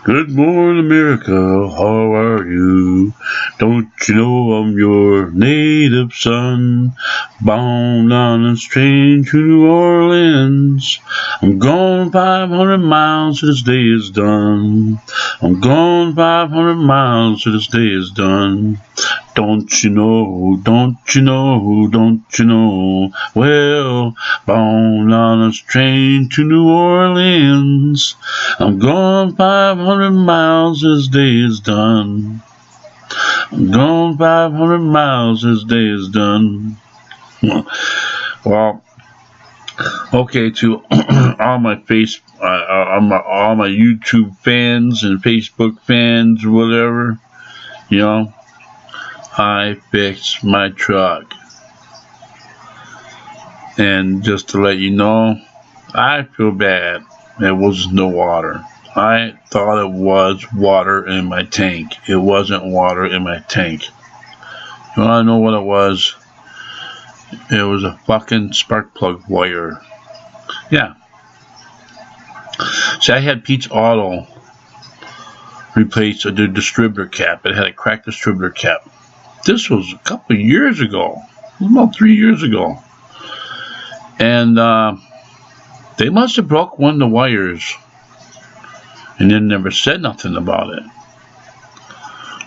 Good morning, America. How are you? Don't you know I'm your native son? Bound on a train to New Orleans. I'm gone 500 miles till this day is done. I'm gone 500 miles till this day is done. Don't you know, don't you know, don't you know? Well, bound on a train to New Orleans. I'm gone 500 miles, this day is done. I'm gone 500 miles, this day is done. Well, okay, to all my all my YouTube fans and Facebook fans, or whatever, you know, I fixed my truck. And just to let you know, I feel bad. There was no water. I thought it was water in my tank. It wasn't water in my tank. You wanna know what it was? It was a fucking spark plug wire. Yeah. See, I had Pete's Auto replace the distributor cap. It had a cracked distributor cap. This was a couple of years ago. It was about 3 years ago. And they must have broke one of the wires and then never said nothing about it.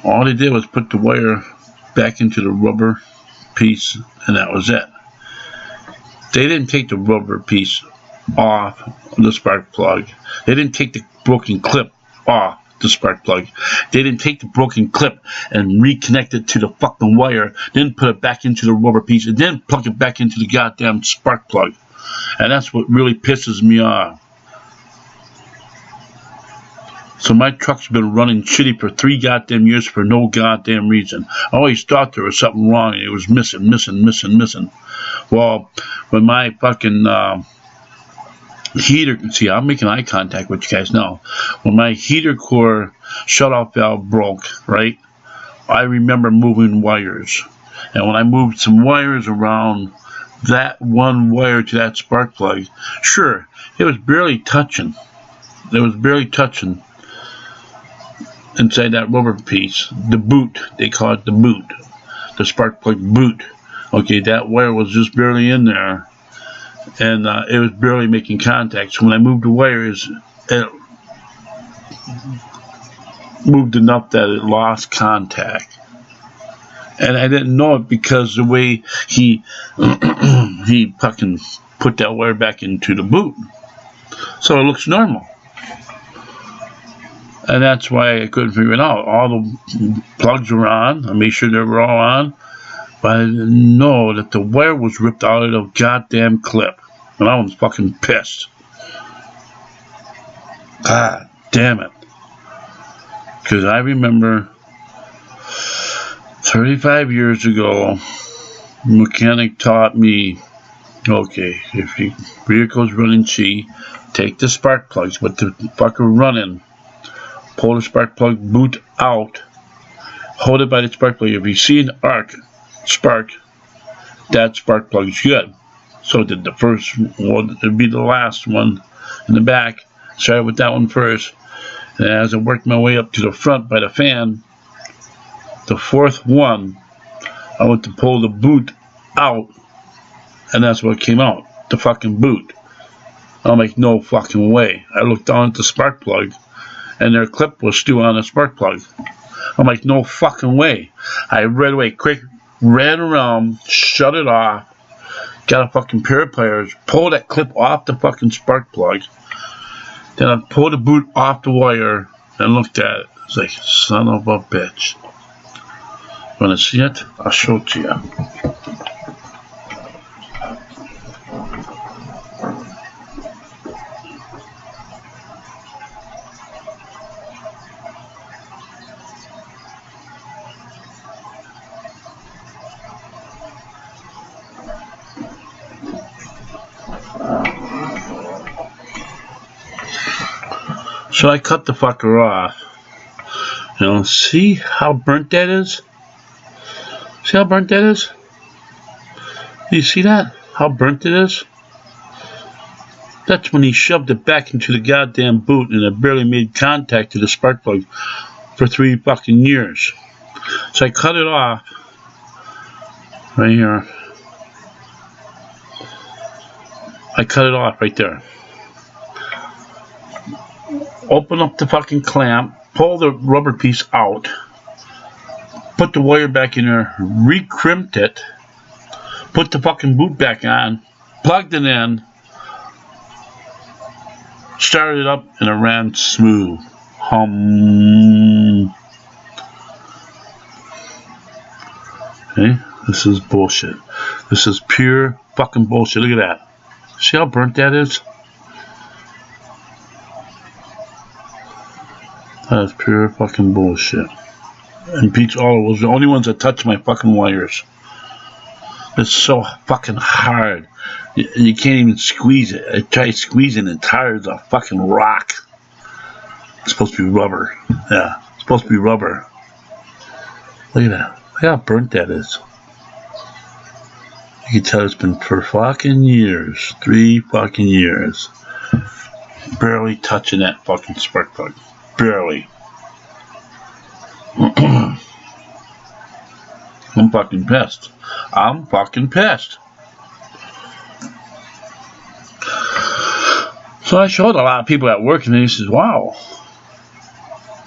All they did was put the wire back into the rubber piece, and that was it. They didn't take the rubber piece off the spark plug. They didn't take the broken clip off the spark plug. They didn't take the broken clip and reconnect it to the fucking wire, then put it back into the rubber piece, and then plug it back into the goddamn spark plug. And that's what really pisses me off. So my truck's been running shitty for 3 goddamn years for no goddamn reason. I always thought there was something wrong. It was missing. Well, when my fucking heater, see, I'm making eye contact with you guys now. When my heater core shutoff valve broke, right, I remember moving wires. And when I moved some wires around that one wire to that spark plug, sure, it was barely touching. It was barely touching inside that rubber piece. The boot, they call it the boot. The spark plug boot. Okay, that wire was just barely in there. And it was barely making contact. So when I moved the wires, it moved enough that it lost contact. And I didn't know it because the way he he fucking put that wire back into the boot. So it looks normal. And that's why I couldn't figure it out. All the plugs were on. I made sure they were all on. But I didn't know that the wire was ripped out of the goddamn clip. And I was fucking pissed. God damn it. Because I remember 35 years ago, a mechanic taught me, okay, if your vehicle's running C, take the spark plugs with the fucker running, pull the spark plug boot out, hold it by the spark plug. If you see an arc spark, that spark plug is good. So did the first one, it'd be the last one in the back. Started with that one first. And as I worked my way up to the front by the fan, the fourth one, I went to pull the boot out, and that's what came out, the fucking boot. I'm like, no fucking way. I looked down at the spark plug, and their clip was still on the spark plug. I'm like, no fucking way. I right away, quick, ran around, shut it off, got a fucking pair of pliers, pulled that clip off the fucking spark plug, then I pulled the boot off the wire and looked at it. It's like, son of a bitch. Want to see it? I'll show it to you. So I cut the fucker off. You know, see how burnt that is? See how burnt that is? You see that? How burnt it is? That's when he shoved it back into the goddamn boot and it barely made contact to the spark plug for 3 fucking years. So I cut it off right here. I cut it off right there. Open up the fucking clamp, pull the rubber piece out, put the wire back in there, re-crimped it, put the fucking boot back on, plugged it in, started it up, and it ran smooth. Okay, this is bullshit. This is pure fucking bullshit. Look at that. See how burnt that is? That is pure fucking bullshit. And Pete's Auto was the only ones that touched my fucking wires. It's so fucking hard. You can't even squeeze it. I tried squeezing it. Tired of fucking rock. It's supposed to be rubber. Yeah, it's supposed to be rubber. Look at that. Look how burnt that is. You can tell it's been for fucking years. 3 fucking years. Barely touching that fucking spark plug. Barely. I'm fucking pissed. I'm fucking pissed. So I showed a lot of people at work and they said, wow.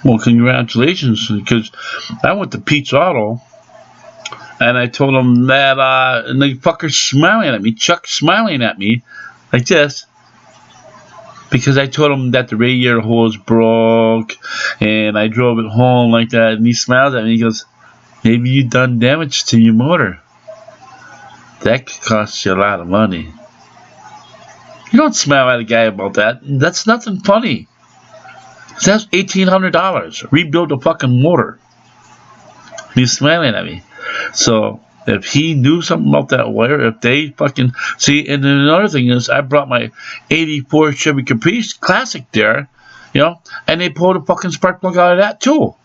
Well, congratulations. Because I went to Pete's Auto and I told them that, and the fucker's smiling at me. Chuck's smiling at me like this. Because I told him that the radiator hose broke and I drove it home like that. And he smiles at me. He goes, maybe you done damage to your motor. That could cost you a lot of money. You don't smile at a guy about that. That's nothing funny. That's $1,800. Rebuild a fucking motor. He's smiling at me. So if he knew something about that wire, if they fucking see, and then another thing is, I brought my '84 Chevy Caprice Classic there, you know, and they pulled a fucking spark plug out of that too,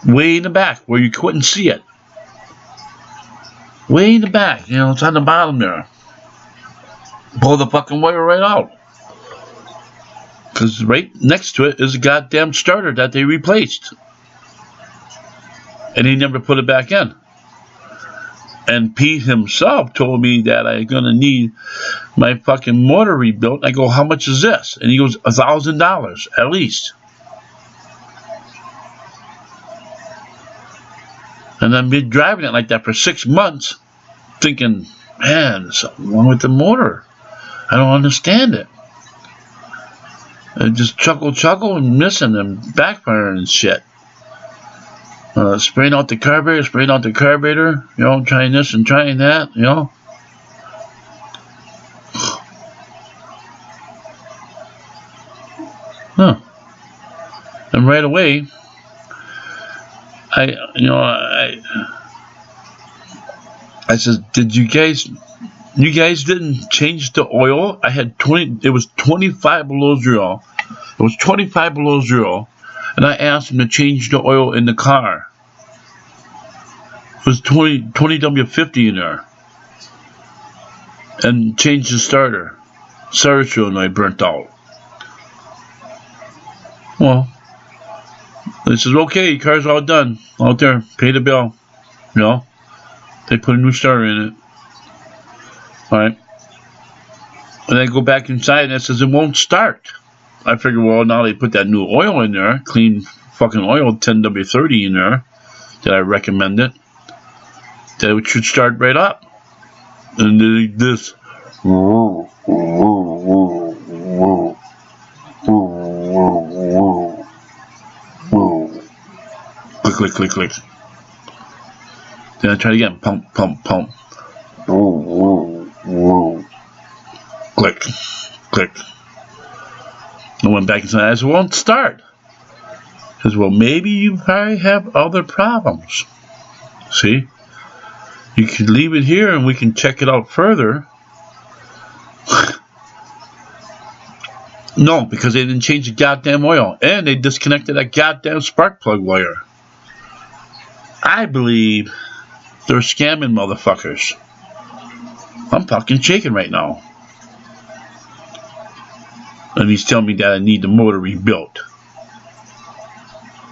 way in the back where you couldn't see it. Way in the back, you know, it's on the bottom there. Pull the fucking wire right out. Because right next to it is a goddamn starter that they replaced. And he never put it back in. And Pete himself told me that I'm going to need my fucking motor rebuilt. I go, how much is this? And he goes, $1,000 at least. And I've been driving it like that for 6 months, thinking, man, there's something wrong with the motor. I don't understand it. I just chuckle, and missing and backfiring and shit. Spraying out the carburetor, you know, trying this and trying that, you know. Huh. And right away, I said, did you guys didn't change the oil? I had it was 25 below zero. It was 25 below zero. And I asked him to change the oil in the car. It was 20 W50 in there. And change the starter. Starter solenoid burnt out. Well, they said, okay, your car's all done. Out there, pay the bill. You know, they put a new starter in it. Alright. And I go back inside and it says it won't start. I figure, well, now they put that new oil in there, clean fucking oil, 10W30 in there, that I recommended, that it should start right up. And then this. Click, click, click, click. Then I try again. Pump, pump, pump. Click, click. I went back inside. I said, won't start. He says, well, maybe you probably have other problems. See? You could leave it here and we can check it out further. No, because they didn't change the goddamn oil. And they disconnected that goddamn spark plug wire. I believe they're scamming motherfuckers. I'm fucking shaking right now. And he's telling me that I need the motor rebuilt.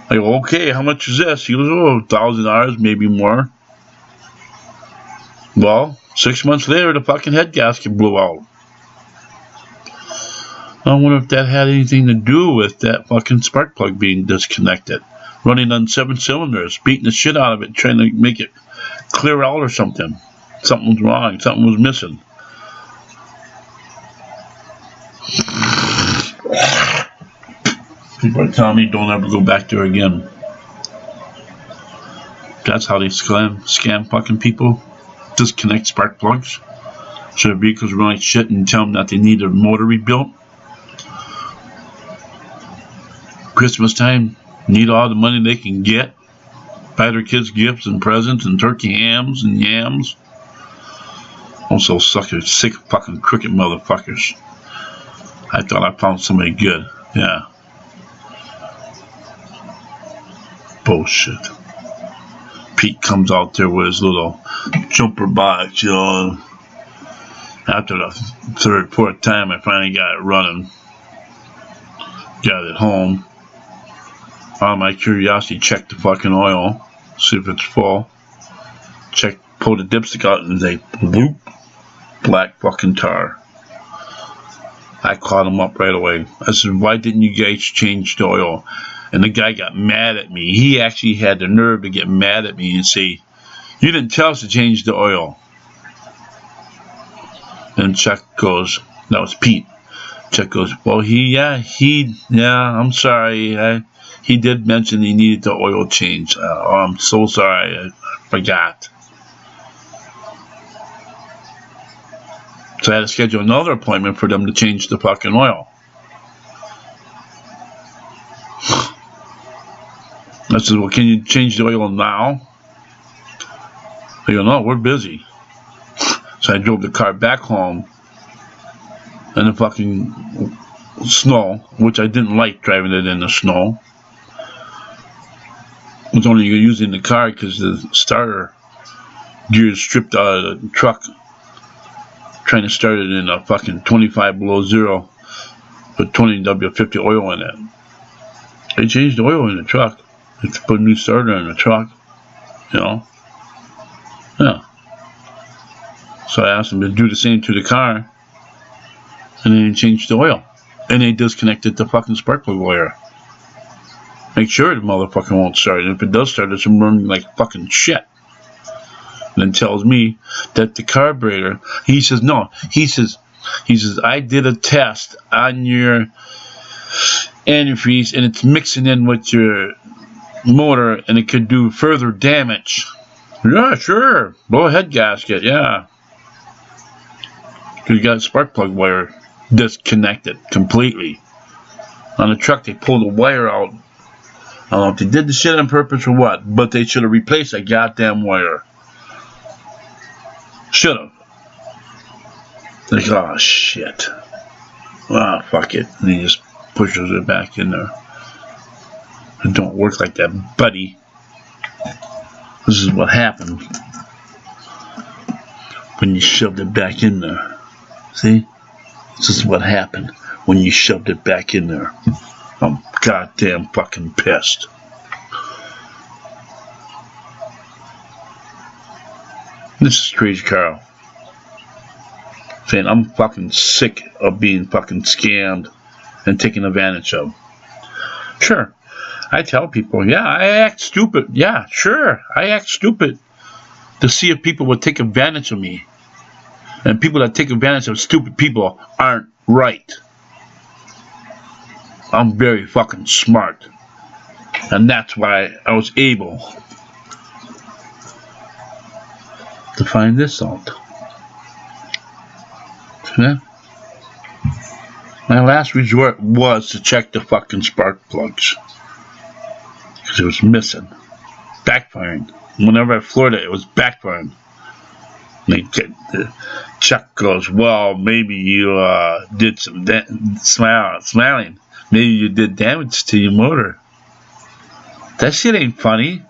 I go, okay, how much is this? He goes, oh, $1,000, maybe more. Well, 6 months later, the fucking head gasket blew out. I wonder if that had anything to do with that fucking spark plug being disconnected. Running on 7 cylinders, beating the shit out of it, trying to make it clear out or something. Something was wrong, something was missing. People are telling me don't ever go back there again. That's how they scam fucking people. Disconnect spark plugs. So their vehicles run like shit and tell them that they need their motor rebuilt. Christmas time, need all the money they can get. Buy their kids gifts and presents and turkey hams and yams. Also suckers, sick fucking cricket motherfuckers. I thought I found somebody good. Yeah. Bullshit. Pete comes out there with his little jumper box, you know. After the third, fourth time, I finally got it running. Got it home. Out of my curiosity, checked the fucking oil, see if it's full. Check, pull the dipstick out, and they bloop, black fucking tar. I caught him up right away. I said, why didn't you guys change the oil? And the guy got mad at me. He actually had the nerve to get mad at me and say, you didn't tell us to change the oil. And Chuck goes, that was Pete. Chuck goes, well, I'm sorry. He did mention he needed the oil change. I'm so sorry. I forgot. So I had to schedule another appointment for them to change the fucking oil. I said, well, can you change the oil now? They go, no, we're busy. So I drove the car back home in the fucking snow, which I didn't like driving it in the snow. I was only using the car because the starter gears stripped out of the truck. Trying to start it in a fucking 25 below zero with 20 W50 oil in it. They changed the oil in the truck. They put a new starter in the truck. You know? Yeah. So I asked them to do the same to the car. And then they changed the oil. And they disconnected the fucking spark plug wire. Make sure the motherfucker won't start. And if it does start, it's running like fucking shit. And then tells me that the carburetor, he says, no, he says, I did a test on your antifreeze and it's mixing in with your motor and it could do further damage. Yeah, sure. Blow a head gasket, yeah. You got a spark plug wire disconnected completely. On the truck, they pulled the wire out. I don't know if they did the shit on purpose or what, but they should have replaced that goddamn wire. Should have. Like, oh shit. Ah, fuck it. And he just pushes it back in there. It don't work like that, buddy. This is what happened when you shoved it back in there. See? This is what happened when you shoved it back in there. I'm goddamn fucking pissed. This is Crazy Carl. Saying I'm fucking sick of being fucking scammed and taken advantage of. Sure. I tell people, yeah, I act stupid. Yeah, sure. I act stupid to see if people would take advantage of me. And people that take advantage of stupid people aren't right. I'm very fucking smart. And that's why I was able to find this out. Yeah. My last resort was to check the fucking spark plugs. Because it was missing. Backfiring. Whenever I floored it, it was backfiring. Chuck goes, well, maybe you did some smiling. Maybe you did damage to your motor. That shit ain't funny.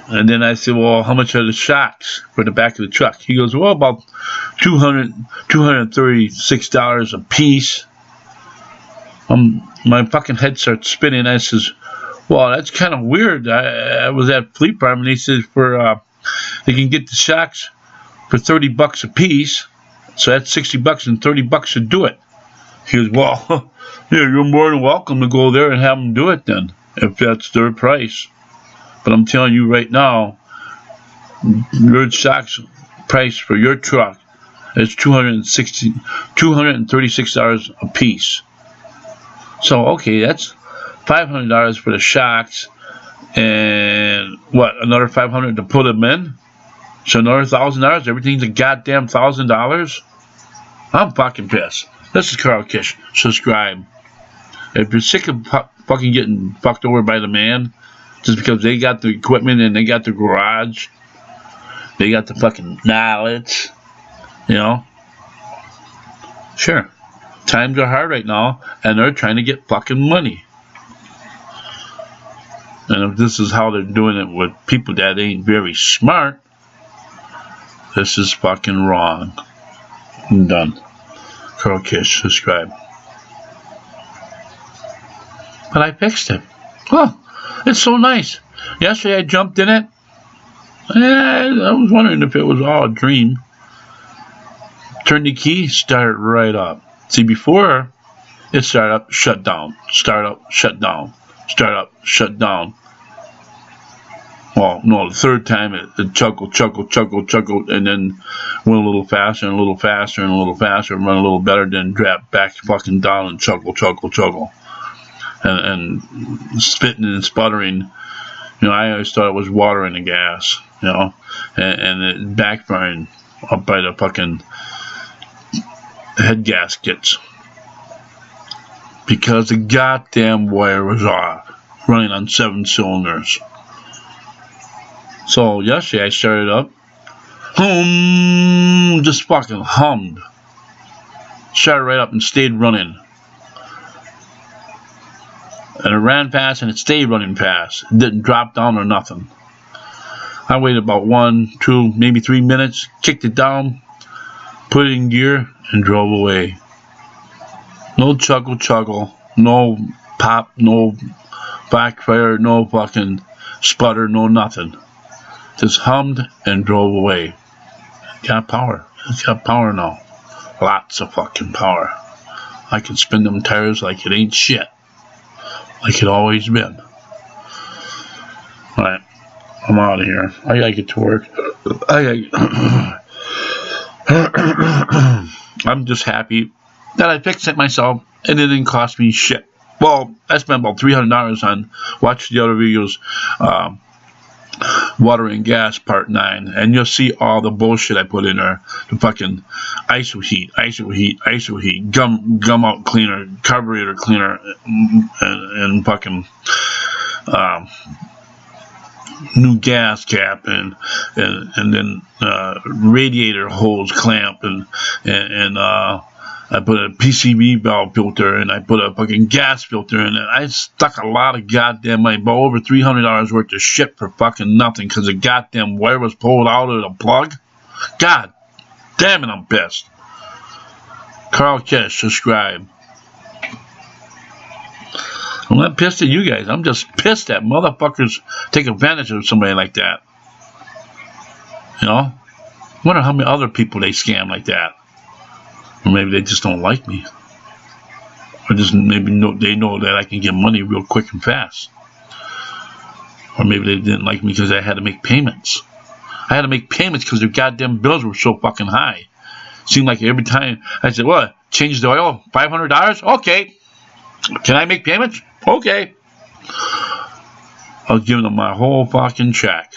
And then I said, well, how much are the shocks for the back of the truck? He goes, well, about $236 a piece. My fucking head starts spinning. I says, well, that's kind of weird. I was at Fleet Farm, and he says they can get the shocks for $30 a piece. So that's $60 and $30 to do it. He goes, well, yeah, you're more than welcome to go there and have them do it then, if that's their price. But I'm telling you right now, your shocks price for your truck is $236 a piece. So, okay, that's $500 for the shocks, and what, another $500 to put them in? So another $1,000? Everything's a goddamn $1,000? I'm fucking pissed. This is Carl Kish. Subscribe. If you're sick of fucking getting fucked over by the man, just because they got the equipment and they got the garage, they got the fucking knowledge, you know? Sure. Times are hard right now, and they're trying to get fucking money. And if this is how they're doing it with people that ain't very smart, this is fucking wrong. I'm done. Carl Kish, subscribe. But I fixed it. Oh, it's so nice. Yesterday I jumped in it. I was wondering if it was all a dream. Turned the key, started right up. See, before it started up, shut down. Start up, shut down. Start up, shut down. Well, no, the third time it chuckled, and then went a little faster and a little faster and a little faster, and run a little better, then drop back fucking down and chuckle. And spitting and sputtering. You know, I always thought it was water in the gas, you know, and it backfiring up by the fucking head gaskets. Because the goddamn wire was off, running on 7 cylinders. So yesterday I started up, just fucking hummed. Started right up and stayed running. And it ran fast and it stayed running fast. It didn't drop down or nothing. I waited about 1, 2, maybe 3 minutes, kicked it down, put it in gear, and drove away. No chuckle, no pop, no backfire, no fucking sputter, no nothing. Just hummed and drove away. Got power. It's got power now. Lots of fucking power. I can spin them tires like it ain't shit. Like it always been. Alright. I'm out of here. I gotta get to work. I'm just happy that I fixed it myself and it didn't cost me shit. Well, I spent about $300 on watch the other videos, Water and Gas Part 9, and you'll see all the bullshit I put in there. The fucking ISO heat, gum out cleaner, carburetor cleaner, and fucking new gas cap, and then radiator hose clamp, and I put a PCV valve filter, and I put a fucking gas filter in it. I stuck a lot of goddamn money, about over $300 worth of shit for fucking nothing, because the goddamn wire was pulled out of the plug. God damn it, I'm pissed. Carl Kish, subscribe. I'm not pissed at you guys. I'm just pissed that motherfuckers take advantage of somebody like that. You know? I wonder how many other people they scam like that. Or maybe they just don't like me. Or just maybe they know that I can get money real quick and fast. Or maybe they didn't like me because I had to make payments. I had to make payments because their goddamn bills were so fucking high. Seemed like every time I said, what? Change the oil? $500? Okay. Can I make payments? Okay. I was giving them my whole fucking check.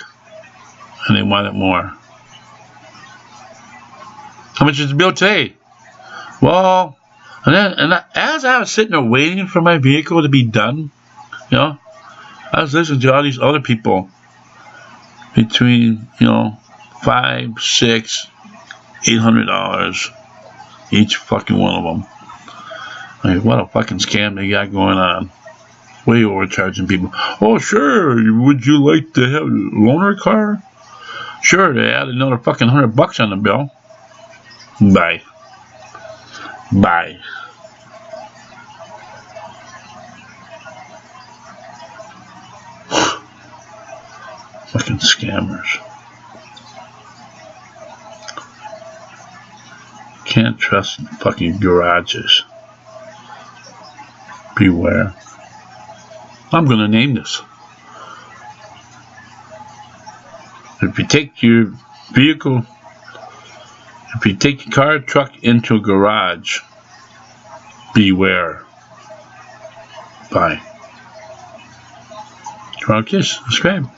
And they wanted more. How much is the bill today? Well, as I was sitting there waiting for my vehicle to be done, you know, I was listening to all these other people between, you know, $500, $600, $800 each fucking one of them. I mean, what a fucking scam they got going on. Way overcharging people. Oh, sure. Would you like to have a loaner car? Sure. They add another fucking $100 on the bill. Bye. Bye. Fucking scammers. Can't trust fucking garages. Beware. I'm gonna name this. If you take your vehicle, if you take your car or truck into a garage, beware. Bye. Kiss, subscribe.